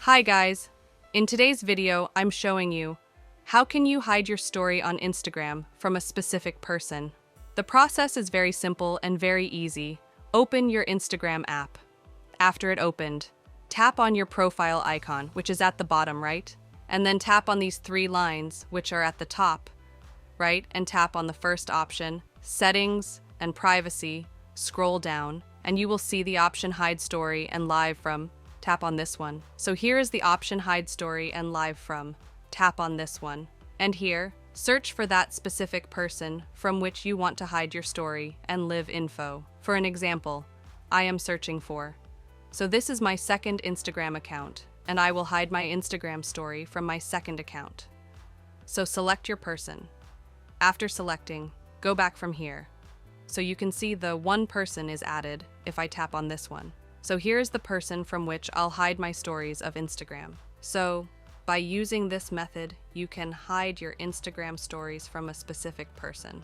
Hi guys! In today's video, I'm showing you how can you hide your story on Instagram from a specific person. The process is very simple and very easy. Open your Instagram app. After it opened, tap on your profile icon, which is at the bottom right, and then tap on these three lines, which are at the top, right, and tap on the first option, Settings and Privacy. Scroll down, and you will see the option Hide Story and Live From. Tap on this one. So here is the option Hide Story and Live From. Tap on this one. And here, search for that specific person from which you want to hide your story and live info. For an example, I am searching for. So this is my second Instagram account, and I will hide my Instagram story from my second account. So select your person. After selecting, go back from here. So you can see the one person is added if I tap on this one. So here's the person from which I'll hide my stories of Instagram. So by using this method, you can hide your Instagram stories from a specific person.